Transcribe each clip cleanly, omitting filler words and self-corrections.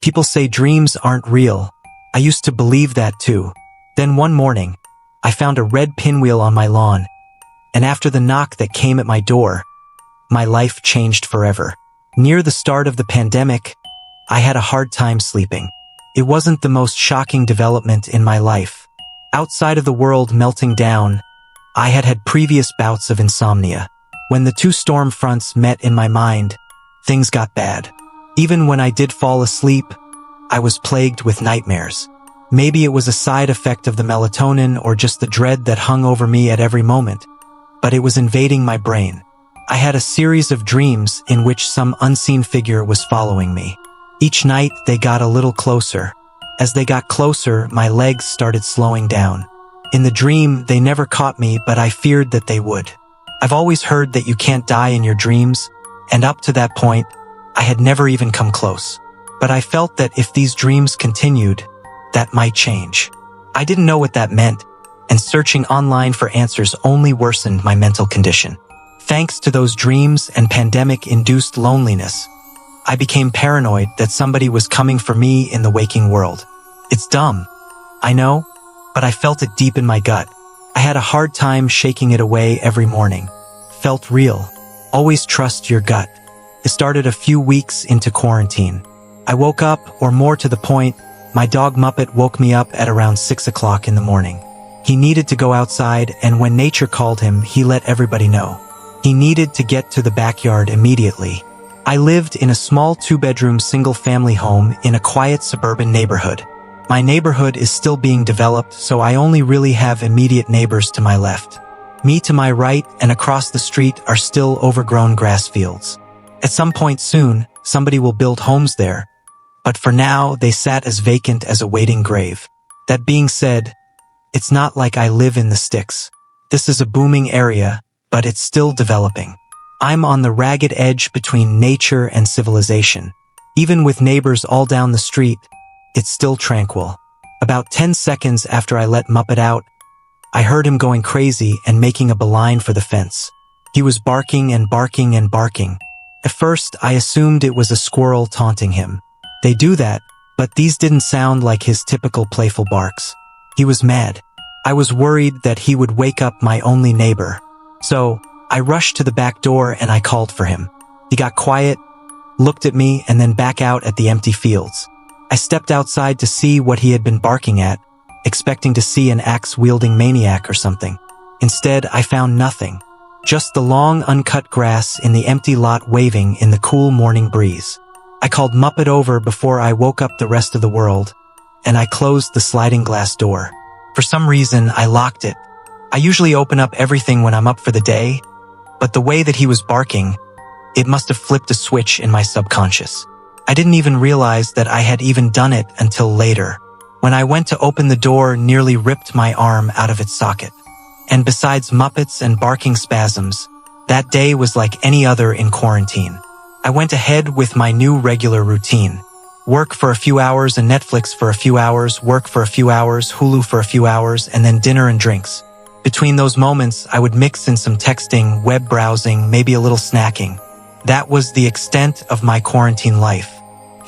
People say dreams aren't real. I used to believe that too. Then one morning, I found a red pinwheel on my lawn, and after the knock that came at my door, my life changed forever. Near the start of the pandemic, I had a hard time sleeping. It wasn't the most shocking development in my life. Outside of the world melting down, I had had previous bouts of insomnia. When the two storm fronts met in my mind, things got bad. Even when I did fall asleep, I was plagued with nightmares. Maybe it was a side effect of the melatonin or just the dread that hung over me at every moment, but it was invading my brain. I had a series of dreams in which some unseen figure was following me. Each night, they got a little closer. As they got closer, my legs started slowing down. In the dream, they never caught me, but I feared that they would. I've always heard that you can't die in your dreams, and up to that point, I had never even come close. But I felt that if these dreams continued, that might change. I didn't know what that meant, and searching online for answers only worsened my mental condition. Thanks to those dreams and pandemic-induced loneliness, I became paranoid that somebody was coming for me in the waking world. It's dumb, I know, but I felt it deep in my gut. I had a hard time shaking it away every morning. Felt real. Always trust your gut. It started a few weeks into quarantine. I woke up, or more to the point, my dog Muppet woke me up at around 6 o'clock in the morning. He needed to go outside, and when nature called him, he let everybody know. He needed to get to the backyard immediately. I lived in a small 2-bedroom single-family home in a quiet suburban neighborhood. My neighborhood is still being developed, so I only really have immediate neighbors to my left. Me to my right and across the street are still overgrown grass fields. At some point soon, somebody will build homes there, but for now, they sat as vacant as a waiting grave. That being said, it's not like I live in the sticks. This is a booming area, but it's still developing. I'm on the ragged edge between nature and civilization. Even with neighbors all down the street, it's still tranquil. About 10 seconds after I let Muppet out, I heard him going crazy and making a beeline for the fence. He was barking and barking and barking. At first, I assumed it was a squirrel taunting him. They do that, but these didn't sound like his typical playful barks. He was mad. I was worried that he would wake up my only neighbor. So, I rushed to the back door and I called for him. He got quiet, looked at me, and then back out at the empty fields. I stepped outside to see what he had been barking at, expecting to see an axe-wielding maniac or something. Instead, I found nothing. Just the long, uncut grass in the empty lot waving in the cool morning breeze. I called Muppet over before I woke up the rest of the world, and I closed the sliding glass door. For some reason, I locked it. I usually open up everything when I'm up for the day, but the way that he was barking, it must have flipped a switch in my subconscious. I didn't even realize that I had even done it until later. When I went to open the door, nearly ripped my arm out of its socket. And besides Muppets and barking spasms, that day was like any other in quarantine. I went ahead with my new regular routine. Work for a few hours and Netflix for a few hours, work for a few hours, Hulu for a few hours, and then dinner and drinks. Between those moments, I would mix in some texting, web browsing, maybe a little snacking. That was the extent of my quarantine life.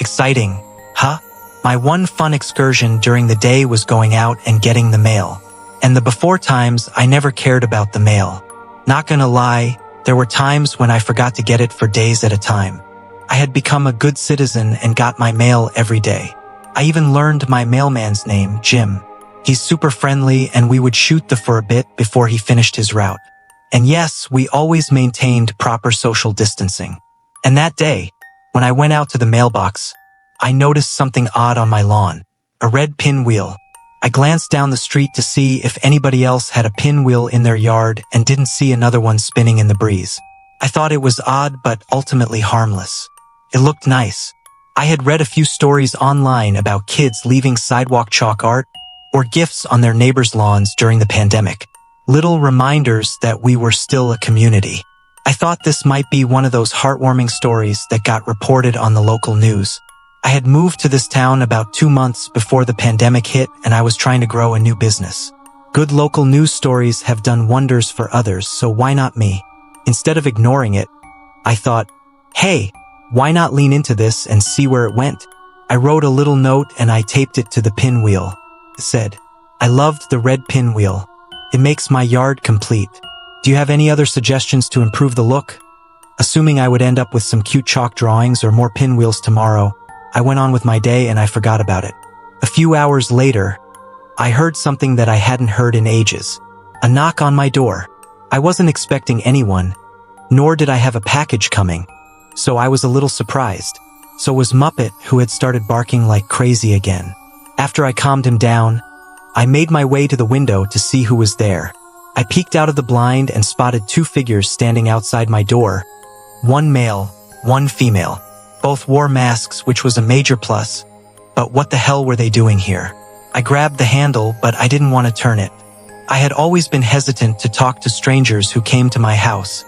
Exciting, huh? My one fun excursion during the day was going out and getting the mail. And the before times, I never cared about the mail. Not gonna lie, there were times when I forgot to get it for days at a time. I had become a good citizen and got my mail every day. I even learned my mailman's name, Jim. He's super friendly and we would shoot the for a bit before he finished his route. And yes, we always maintained proper social distancing. And that day, when I went out to the mailbox, I noticed something odd on my lawn, a red pinwheel. I glanced down the street to see if anybody else had a pinwheel in their yard and didn't see another one spinning in the breeze. I thought it was odd but ultimately harmless. It looked nice. I had read a few stories online about kids leaving sidewalk chalk art or gifts on their neighbors' lawns during the pandemic. Little reminders that we were still a community. I thought this might be one of those heartwarming stories that got reported on the local news. I had moved to this town about 2 months before the pandemic hit and I was trying to grow a new business. Good local news stories have done wonders for others, so why not me? Instead of ignoring it, I thought, hey, why not lean into this and see where it went? I wrote a little note and I taped it to the pinwheel. It said, "I loved the red pinwheel. It makes my yard complete. Do you have any other suggestions to improve the look?" Assuming I would end up with some cute chalk drawings or more pinwheels tomorrow, I went on with my day and I forgot about it. A few hours later, I heard something that I hadn't heard in ages. A knock on my door. I wasn't expecting anyone, nor did I have a package coming, so I was a little surprised. So was Muppet, who had started barking like crazy again. After I calmed him down, I made my way to the window to see who was there. I peeked out of the blind and spotted two figures standing outside my door. One male, one female. Both wore masks, which was a major plus. But what the hell were they doing here? I grabbed the handle, but I didn't want to turn it. I had always been hesitant to talk to strangers who came to my house.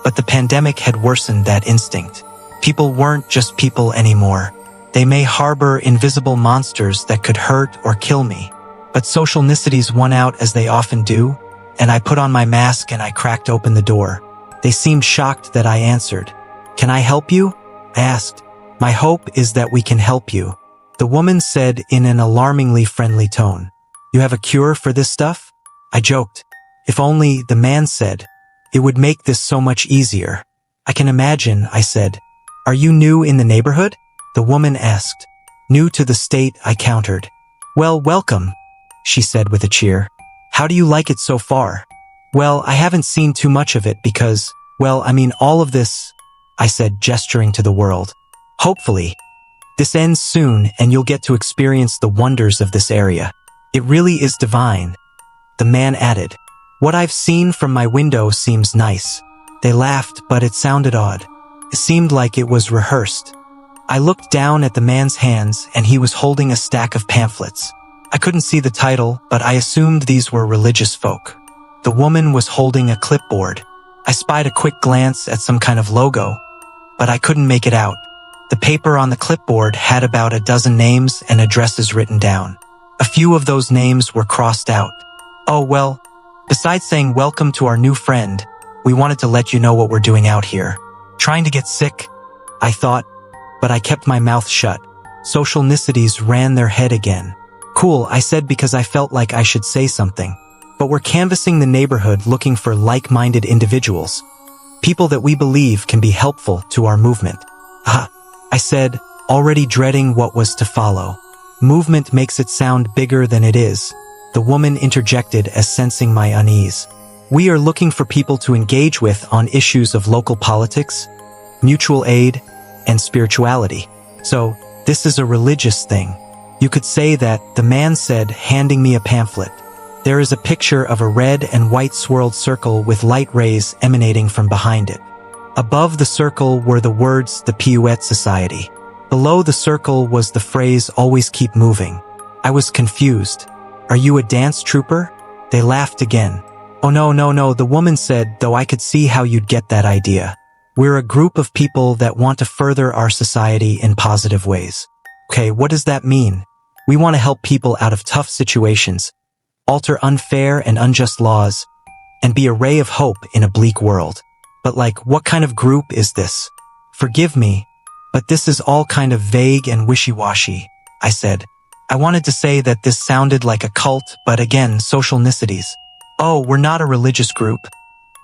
But the pandemic had worsened that instinct. People weren't just people anymore. They may harbor invisible monsters that could hurt or kill me. But social niceties won out, as they often do, and I put on my mask and I cracked open the door. They seemed shocked that I answered. "Can I help you?" I asked. "My hope is that we can help you," the woman said in an alarmingly friendly tone. "You have a cure for this stuff?" I joked. "If only," the man said. "It would make this so much easier." "I can imagine," I said. "Are you new in the neighborhood?" the woman asked. "New to the state," I countered. "Well, welcome," she said with a cheer. "How do you like it so far?" "Well, I haven't seen too much of it because, well, I mean all of this," I said, gesturing to the world. "Hopefully, this ends soon and you'll get to experience the wonders of this area. It really is divine," the man added. "What I've seen from my window seems nice." They laughed, but it sounded odd. It seemed like it was rehearsed. I looked down at the man's hands and he was holding a stack of pamphlets. I couldn't see the title, but I assumed these were religious folk. The woman was holding a clipboard. I spied a quick glance at some kind of logo, but I couldn't make it out. The paper on the clipboard had about a dozen names and addresses written down. A few of those names were crossed out. "Oh well, besides saying welcome to our new friend, we wanted to let you know what we're doing out here." Trying to get sick, I thought, but I kept my mouth shut. Social niceties ran their head again. "Cool," I said because I felt like I should say something. "But we're canvassing the neighborhood looking for like-minded individuals. People that we believe can be helpful to our movement." "Ah," I said, already dreading what was to follow. "Movement makes it sound bigger than it is," the woman interjected as sensing my unease. "We are looking for people to engage with on issues of local politics, mutual aid, and spirituality. So, this is a religious thing. You could say that," the man said, handing me a pamphlet. "There is a picture of a red and white swirled circle with light rays emanating from behind it. Above the circle were the words, the Pinwheel Society. Below the circle was the phrase, always keep moving." I was confused. "Are you a dance trouper?" They laughed again. "Oh no, the woman said, though I could see how you'd get that idea. We're a group of people that want to further our society in positive ways." "Okay, what does that mean?" "We want to help people out of tough situations, alter unfair and unjust laws, and be a ray of hope in a bleak world." "But like, what kind of group is this?" "Forgive me, but this is all kind of vague and wishy-washy," I said. I wanted to say that this sounded like a cult, but again, social niceties. "Oh, we're not a religious group,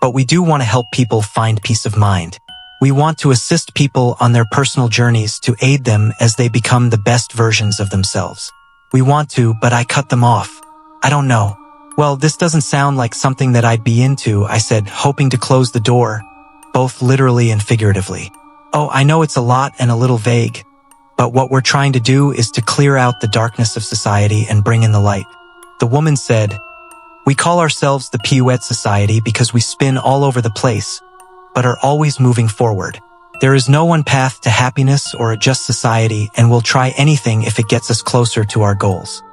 but we do want to help people find peace of mind. We want to assist people on their personal journeys to aid them as they become the best versions of themselves. We want to," but I cut them off. "I don't know." "Well, this doesn't sound like something that I'd be into," I said, hoping to close the door, both literally and figuratively. "Oh, I know it's a lot and a little vague, but what we're trying to do is to clear out the darkness of society and bring in the light." The woman said, "We call ourselves the Pinwheel Society because we spin all over the place, but are always moving forward. There is no one path to happiness or a just society, and we'll try anything if it gets us closer to our goals."